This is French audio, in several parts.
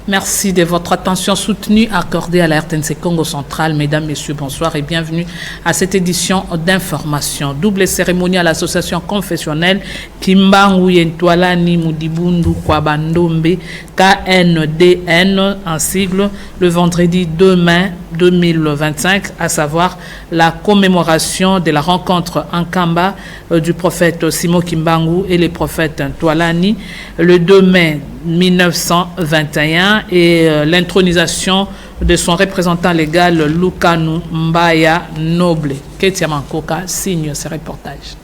Merci de votre attention soutenue accordée à la RTNC Congo Central. Mesdames, Messieurs, bonsoir et bienvenue à cette édition d'information. Double cérémonie à l'association confessionnelle Kimbangu Yentwalani Mudibundu Kwabandombe KNDN en sigle le vendredi 2 mai 2025, à savoir la commémoration de la rencontre en Kamba du prophète Simon Kimbangu et les prophètes Ntwalani le 2 mai 1921 et l'intronisation de son représentant légal Lukanu Mbaya Noble. Ketia Mankoka signe ce reportage.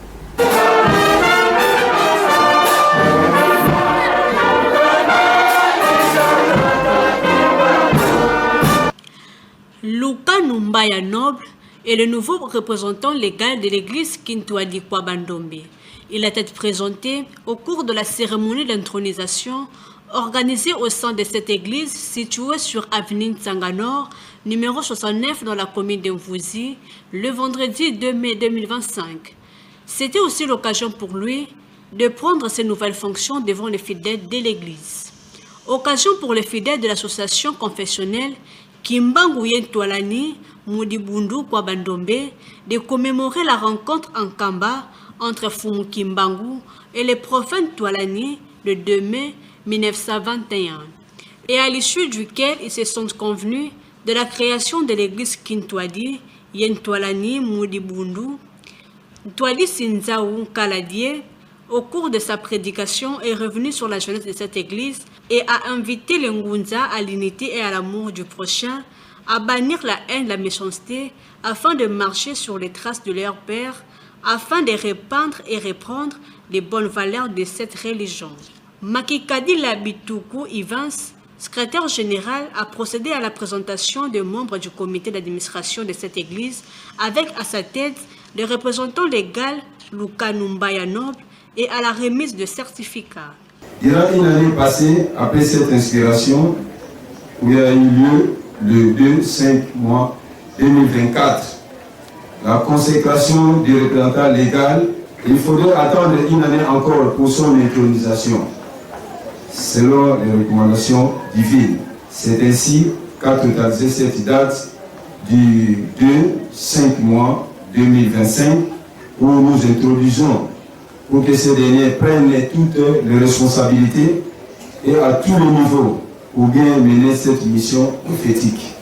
Lukanu Mbaya Noble est le nouveau représentant légal de l'église Kintwadi Kwabandombe. Il a été présenté au cours de la cérémonie d'intronisation organisée au sein de cette église située sur avenue Tsanganor, numéro 69 dans la commune d'Mvouzi, le vendredi 2 mai 2025. C'était aussi l'occasion pour lui de prendre ses nouvelles fonctions devant les fidèles de l'église. Occasion pour les fidèles de l'association confessionnelle Kimbangu Yentwalani Mudibundu Kwabandombe de commémorer la rencontre en Kamba entre Fumu Kimbangu et les prophètes Ntwalani le 2 mai 1921, et à l'issue duquel ils se sont convenus de la création de l'église Kintwadi Yentwalani Mudibundu. Ntwali Sinzaou Kaladie, au cours de sa prédication, est revenu sur la jeunesse de cette église et a invité les Ngunza à l'unité et à l'amour du prochain, à bannir la haine, la méchanceté, afin de marcher sur les traces de leur père, afin de répandre et reprendre les bonnes valeurs de cette religion. Makikadi Labituku Ivans, secrétaire général, a procédé à la présentation des membres du comité d'administration de cette église, avec à sa tête le représentant légal Lukanu Mbaya Noble et à la remise de certificats. Durant une année passée, après cette inspiration, où il y a eu lieu le 2-5 mois 2024, la consécration du représentant légal, il faudrait attendre une année encore pour son intronisation, selon les recommandations divines. C'est ainsi qu'a totalisé cette date du 2-5 mois 2025 où nous introduisons pour que ces derniers prennent toutes les responsabilités et à tous les niveaux pour bien mener cette mission prophétique.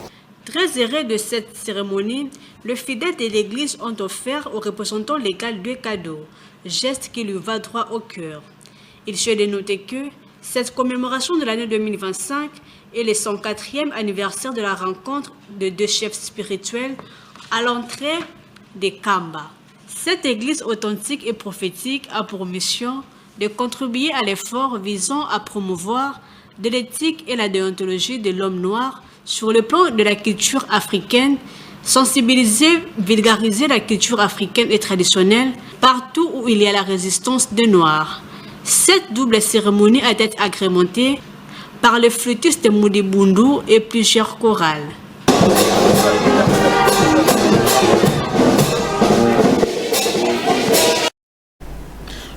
Très heureux de cette cérémonie, les fidèles de l'église ont offert au représentant légal 2 cadeaux, geste qui lui va droit au cœur. Il se de noter que cette commémoration de l'année 2025 est le 104e anniversaire de la rencontre de 2 chefs spirituels à l'entrée de Kamba. Cette église authentique et prophétique a pour mission de contribuer à l'effort visant à promouvoir de l'éthique et la déontologie de l'homme noir sur le plan de la culture africaine, sensibiliser, vulgariser la culture africaine et traditionnelle partout où il y a la résistance des Noirs. Cette double cérémonie a été agrémentée par le flûtiste Mudibundu et plusieurs chorales.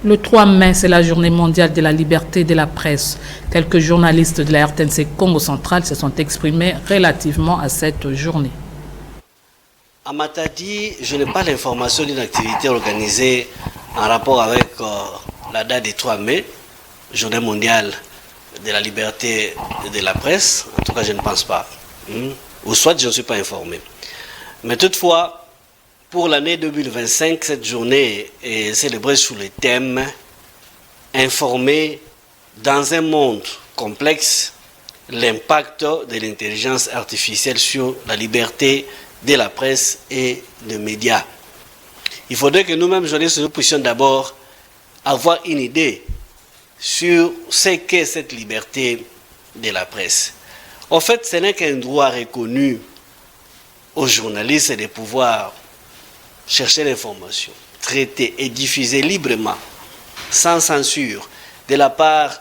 Le 3 mai, c'est la journée mondiale de la liberté de la presse. Quelques journalistes de la RTNC Congo Central se sont exprimés relativement à cette journée. À Matadi, je n'ai pas l'information d'une activité organisée en rapport avec la date du 3 mai, journée mondiale de la liberté de la presse. En tout cas, je ne pense pas. Ou soit je ne suis pas informé. Mais toutefois, pour l'année 2025, cette journée est célébrée sous le thème « Informer dans un monde complexe l'impact de l'intelligence artificielle sur la liberté de la presse et des médias ». Il faudrait que nous-mêmes, journalistes, nous puissions d'abord avoir une idée sur ce qu'est cette liberté de la presse. En fait, ce n'est qu'un droit reconnu aux journalistes de pouvoir chercher l'information, traiter et diffuser librement, sans censure, de la part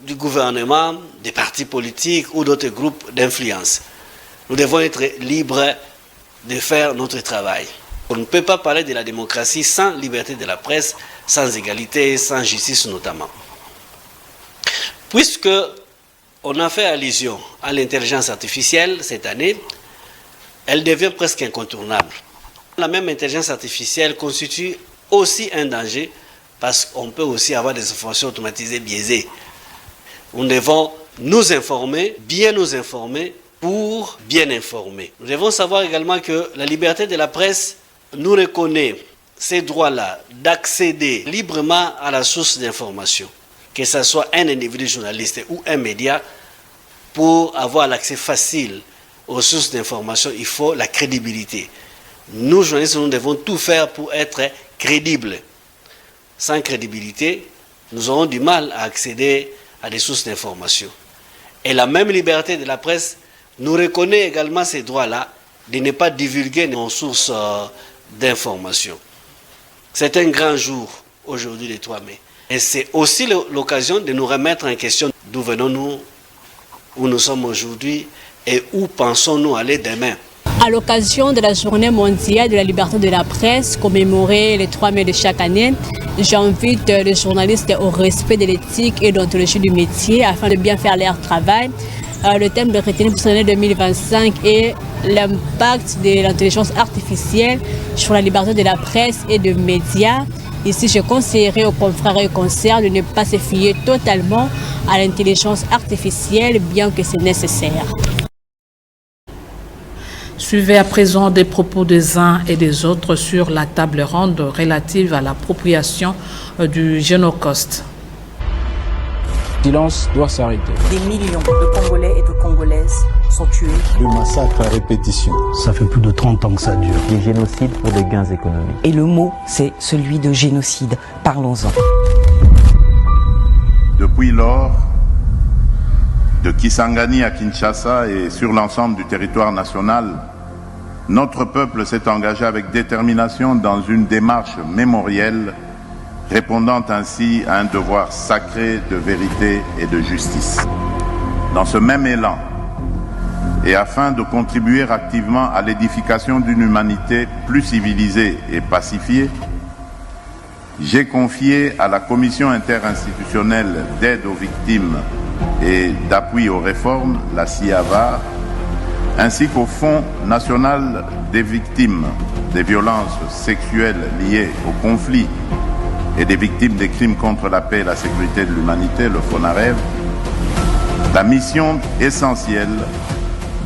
du gouvernement, des partis politiques ou d'autres groupes d'influence. Nous devons être libres de faire notre travail. On ne peut pas parler de la démocratie sans liberté de la presse, sans égalité, sans justice notamment. Puisque On a fait allusion à l'intelligence artificielle cette année. Elle devient presque incontournable. La même intelligence artificielle constitue aussi un danger parce qu'on peut aussi avoir des informations automatisées biaisées. Nous devons nous informer, bien nous informer pour bien informer. Nous devons savoir également que la liberté de la presse nous reconnaît ces droits-là d'accéder librement à la source d'information, que ce soit un individu journaliste ou un média. Pour avoir l'accès facile aux sources d'information, il faut la crédibilité. Nous, journalistes, nous devons tout faire pour être crédibles. Sans crédibilité, nous aurons du mal à accéder à des sources d'information. Et la même liberté de la presse nous reconnaît également ces droits-là de ne pas divulguer nos sources d'information. C'est un grand jour aujourd'hui, le 3 mai. Et c'est aussi l'occasion de nous remettre en question d'où venons-nous, où nous sommes aujourd'hui et où pensons-nous aller demain. À l'occasion de la Journée mondiale de la liberté de la presse, commémorée le 3 mai de chaque année, j'invite les journalistes au respect de l'éthique et de l'ontologie du métier afin de bien faire leur travail. Le thème de retenu pour cette année 2025 est l'impact de l'intelligence artificielle sur la liberté de la presse et des médias. Ici, je conseillerais aux confrères et consoeurs de ne pas se fier totalement à l'intelligence artificielle, bien que c'est nécessaire. Suivez à présent des propos des uns et des autres sur la table ronde relative à l'appropriation du génocauste. Le silence doit s'arrêter. Des millions de Congolais et de Congolaises sont tués. Le massacre à répétition. Ça fait plus de 30 ans que ça dure. Des génocides pour des gains économiques. Et le mot, c'est celui de génocide. Parlons-en. Depuis lors, de Kisangani à Kinshasa et sur l'ensemble du territoire national, notre peuple s'est engagé avec détermination dans une démarche mémorielle, répondant ainsi à un devoir sacré de vérité et de justice. Dans ce même élan, et afin de contribuer activement à l'édification d'une humanité plus civilisée et pacifiée, j'ai confié à la Commission interinstitutionnelle d'aide aux victimes et d'appui aux réformes, la CIAVAR, ainsi qu'au Fonds national des victimes des violences sexuelles liées au conflit et des victimes des crimes contre la paix et la sécurité de l'humanité, le FONAREV, la mission essentielle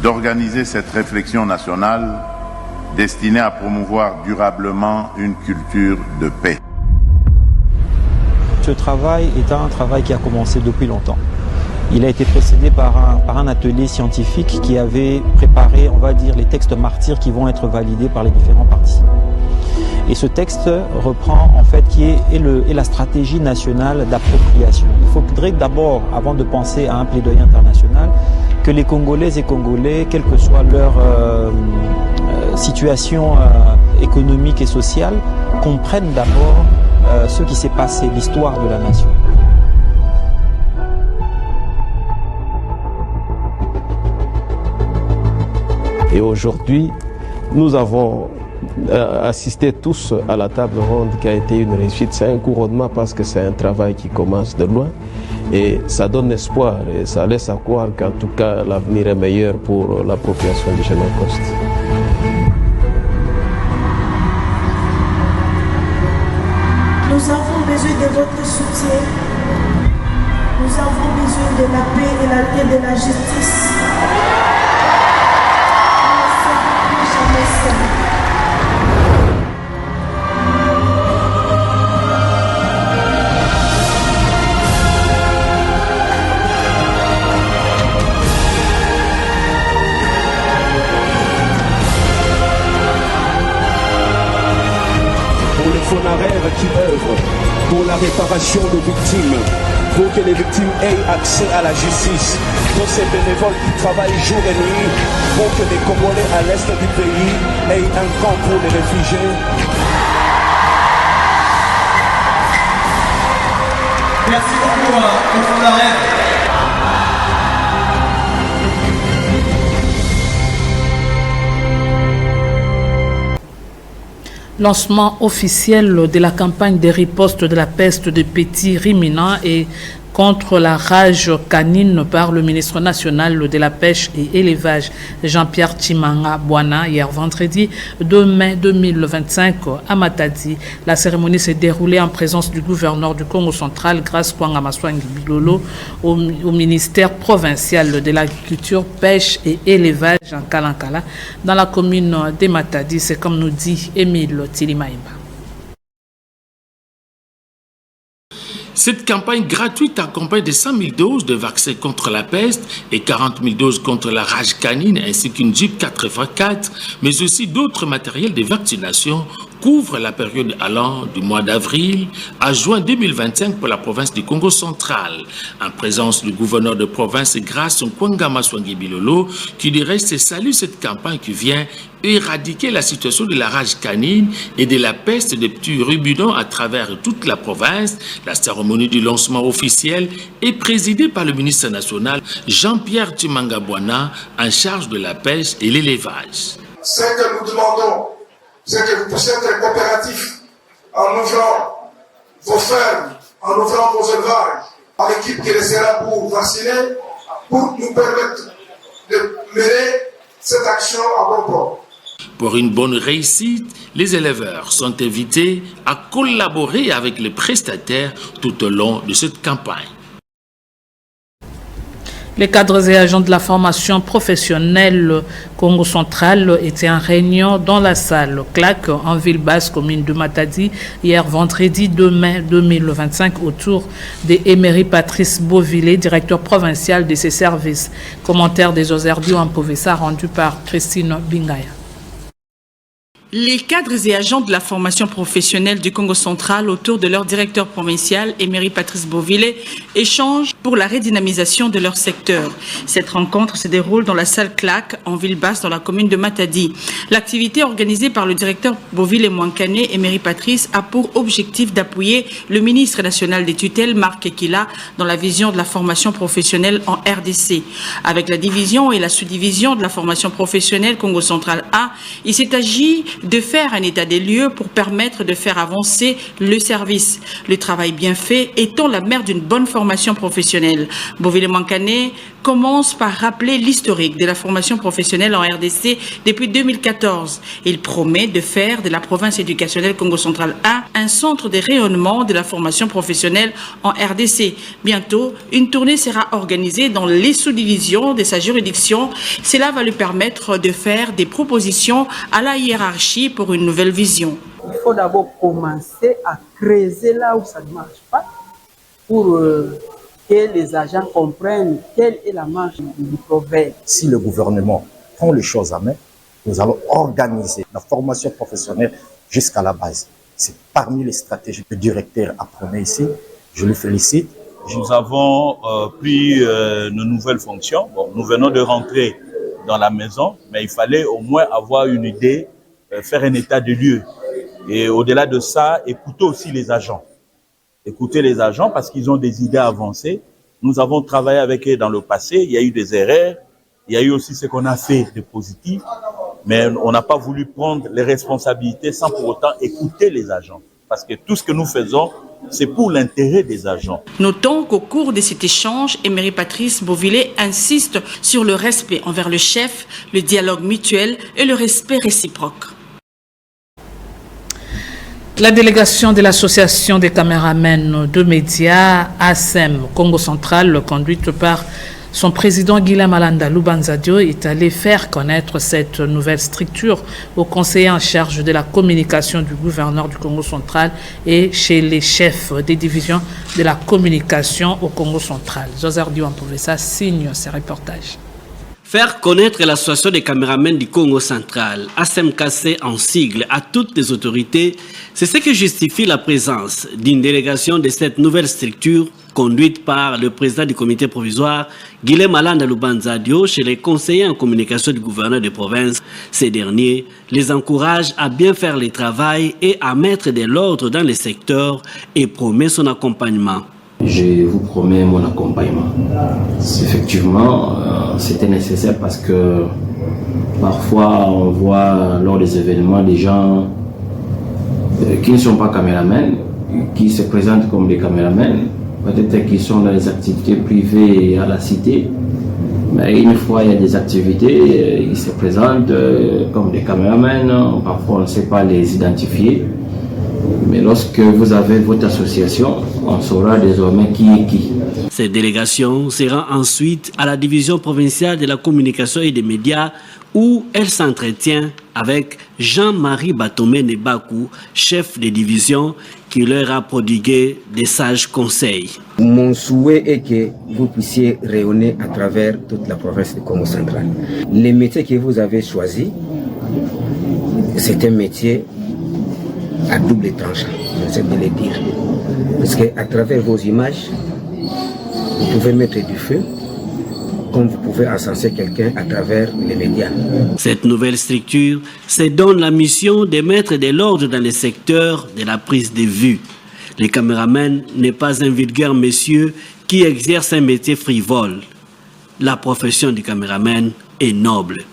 d'organiser cette réflexion nationale destinée à promouvoir durablement une culture de paix. Ce travail est un travail qui a commencé depuis longtemps. Il a été précédé par un atelier scientifique qui avait préparé, on va dire, les textes martyrs qui vont être validés par les différents partis. Et ce texte reprend en fait qui est la stratégie nationale d'appropriation. Il faudrait d'abord, avant de penser à un plaidoyer international, que les Congolaises et Congolais, quelle que soit leur situation économique et sociale, comprennent d'abord ce qui s'est passé, l'histoire de la nation. Et aujourd'hui, nous avons assisté tous à la table ronde qui a été une réussite. C'est un couronnement parce que c'est un travail qui commence de loin et ça donne espoir et ça laisse à croire qu'en tout cas l'avenir est meilleur pour l'appropriation du génocauste. Nous avons besoin de votre soutien. Nous avons besoin de la paix et de la justice. FONAREV qui œuvre pour la réparation des victimes, pour que les victimes aient accès à la justice, pour ces bénévoles qui travaillent jour et nuit, pour que les Congolais à l'est du pays aient un camp pour les réfugiés. Merci beaucoup au FONAREV. Lancement officiel de la campagne des ripostes de la peste de petits ruminants et contre la rage canine par le ministre national de la Pêche et Élevage, Jean-Pierre Tshimanga Bwana, hier vendredi 2 mai 2025 à Matadi. La cérémonie s'est déroulée en présence du gouverneur du Congo central, Grace Kwanga Maswangi Bilolo, au ministère provincial de l'agriculture, pêche et élevage en Kalankala, dans la commune de Matadi. C'est comme nous dit Émile Tilimaïba. Cette campagne gratuite accompagne de 100 000 doses de vaccins contre la peste et 40 000 doses contre la rage canine ainsi qu'une Jeep 4x4, mais aussi d'autres matériels de vaccination couvre la période allant du mois d'avril à juin 2025 pour la province du Congo central, en présence du gouverneur de province Grace Kwanga Maswangi Bilolo, qui du reste salue cette campagne qui vient éradiquer la situation de la rage canine et de la peste des petits ruminants à travers toute la province. La cérémonie du lancement officiel est présidée par le ministre national Jean-Pierre Tshimanga Bwana, en charge de la pêche et l'élevage. Ce que nous demandons, c'est que vous puissiez être coopératifs en ouvrant vos fermes, en ouvrant vos élevages, à l'équipe qui restera pour vacciner, pour nous permettre de mener cette action à bon port. Pour une bonne réussite, les éleveurs sont invités à collaborer avec les prestataires tout au long de cette campagne. Les cadres et agents de la formation professionnelle Congo central étaient en réunion dans la salle CLAC en ville basse commune de Matadi hier vendredi 2 mai 2025 autour de Emery Patrice Beauvillé, directeur provincial de ses services. Commentaire des Ozerdio en Povessa rendu par Christine Bingaya. Les cadres et agents de la formation professionnelle du Congo central autour de leur directeur provincial, Emery Patrice Beauvillé, échangent pour la redynamisation de leur secteur. Cette rencontre se déroule dans la salle CLAC en ville basse dans la commune de Matadi. L'activité organisée par le directeur Beauvillé Mwankané, Emery Patrice, a pour objectif d'appuyer le ministre national des tutelles, Marc Ekila, dans la vision de la formation professionnelle en RDC. Avec la division et la sous-division de la formation professionnelle Congo central A, il s'est agi de faire un état des lieux pour permettre de faire avancer le service. Le travail bien fait étant la mère d'une bonne formation professionnelle. Beauvillé Mwankané commence par rappeler l'historique de la formation professionnelle en RDC depuis 2014. Il promet de faire de la province éducationnelle Congo central A un centre de rayonnement de la formation professionnelle en RDC. Bientôt, une tournée sera organisée dans les sous-divisions de sa juridiction. Cela va lui permettre de faire des propositions à la hiérarchie pour une nouvelle vision. Il faut d'abord commencer à creuser là où ça ne marche pas pour que les agents comprennent quelle est la marche du province. Si le gouvernement prend les choses à main, nous allons organiser la formation professionnelle jusqu'à la base. C'est parmi les stratégies que le directeur a promis ici. Je le félicite. Nous avons pris nos nouvelles fonctions. Bon, nous venons de rentrer dans la maison, mais il fallait au moins avoir une idée, faire un état de lieu. Et au-delà de ça, écouter aussi les agents. Écouter les agents parce qu'ils ont des idées avancées. Nous avons travaillé avec eux dans le passé, il y a eu des erreurs, il y a eu aussi ce qu'on a fait de positif, mais on n'a pas voulu prendre les responsabilités sans pour autant écouter les agents. Parce que tout ce que nous faisons, c'est pour l'intérêt des agents. Notons qu'au cours de cet échange, Emery Patrice Beauvillé insiste sur le respect envers le chef, le dialogue mutuel et le respect réciproque. La délégation de l'association des caméramens de médias ASEM Congo central, conduite par son président Guilhem Alanda Lubanzadio, est allé faire connaître cette nouvelle structure au conseiller en charge de la communication du gouverneur du Congo central et chez les chefs des divisions de la communication au Congo central. Zozardio en Povessa signe ces reportages. Faire connaître l'association des caméramens du Congo central, ASEMKC en sigle, à toutes les autorités, c'est ce qui justifie la présence d'une délégation de cette nouvelle structure conduite par le président du comité provisoire, Guilhem Alanda Lubanzadio, chez les conseillers en communication du gouverneur de province. Ces derniers les encouragent à bien faire le travail et à mettre de l'ordre dans les secteurs et promet son accompagnement. Je vous promets mon accompagnement. Effectivement, c'était nécessaire parce que parfois on voit lors des événements des gens qui ne sont pas caméramens, qui se présentent comme des caméramens peut-être qu'ils sont dans les activités privées à la cité. Mais une fois il y a des activités, ils se présentent comme des caméramans, parfois on ne sait pas les identifier. Mais lorsque vous avez votre association, on saura désormais qui est qui. Cette délégation se rend ensuite à la division provinciale de la communication et des médias où elle s'entretient avec Jean-Marie Batomé Nebakou, chef de division, qui leur a prodigué des sages conseils. Mon souhait est que vous puissiez rayonner à travers toute la province du Congo central. Les métiers que vous avez choisis, c'est un métier à double tranchant, je sais de le dire. Parce qu'à travers vos images, vous pouvez mettre du feu, comme vous pouvez encenser quelqu'un à travers les médias. Cette nouvelle structure se donne la mission de mettre de l'ordre dans le secteur de la prise de vue. Le caméraman n'est pas un vulgaire monsieur qui exerce un métier frivole. La profession du caméraman est noble.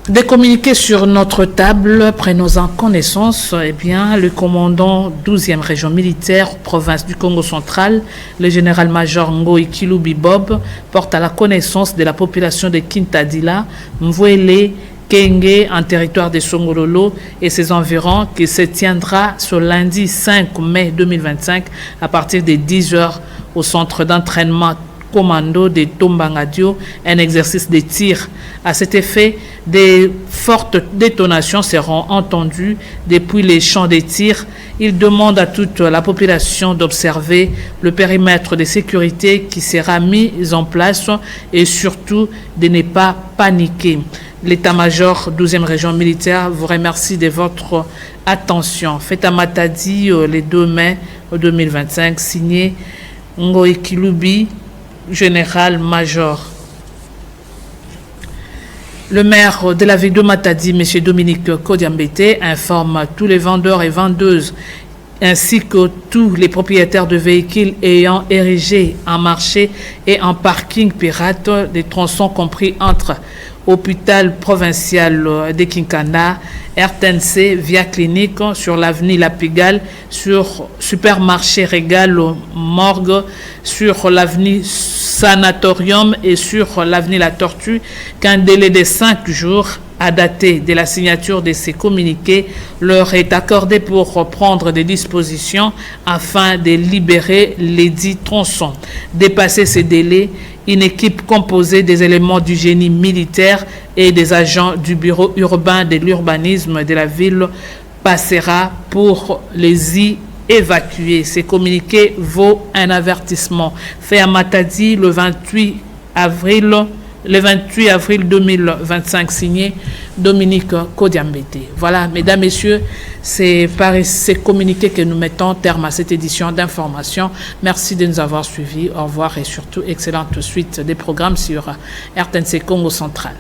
Des communiqués sur notre table, prenons-en connaissance. Eh bien, le commandant 12e région militaire, province du Congo central, le général-major Ngoï Kiloubi Bob, porte à la connaissance de la population de Kintadila, Mvouele, Kenge, en territoire de Songololo et ses environs, qui se tiendra ce lundi 5 mai 2025 à partir de 10h au centre d'entraînement commando de Tombangadio, un exercice de tir. À cet effet, des fortes détonations seront entendues depuis les champs de tir. Il demande à toute la population d'observer le périmètre de sécurité qui sera mis en place et surtout de ne pas paniquer. L'état-major 12e région militaire vous remercie de votre attention. Faites à Matadi le 2 mai 2025, signé Ngoï Kiloubi, général-major. Le maire de la ville de Matadi, M. Dominique Kodiambete, informe tous les vendeurs et vendeuses ainsi que tous les propriétaires de véhicules ayant érigé un marché et un parking pirate des tronçons compris entre hôpital provincial de Kinkanda, RTNC, Via Clinique, sur l'avenue La Pigale, sur supermarché Régal Morgue, sur l'avenue Sanatorium et sur l'avenue La Tortue, qu'un délai de 5 jours à dater de la signature de ces communiqués leur est accordé pour prendre des dispositions afin de libérer les dits tronçons. Dépasser ces délais, une équipe composée des éléments du génie militaire et des agents du bureau urbain de l'urbanisme de la ville passera pour les y évacuer. Ces communiqués vaut un avertissement fait à Matadi le 28 avril 2025, signé Dominique Kodiambete. Voilà, mesdames, messieurs, c'est par ces communiqués que nous mettons terme à cette édition d'information. Merci de nous avoir suivis. Au revoir et surtout, excellente suite des programmes sur RTNC Congo Central.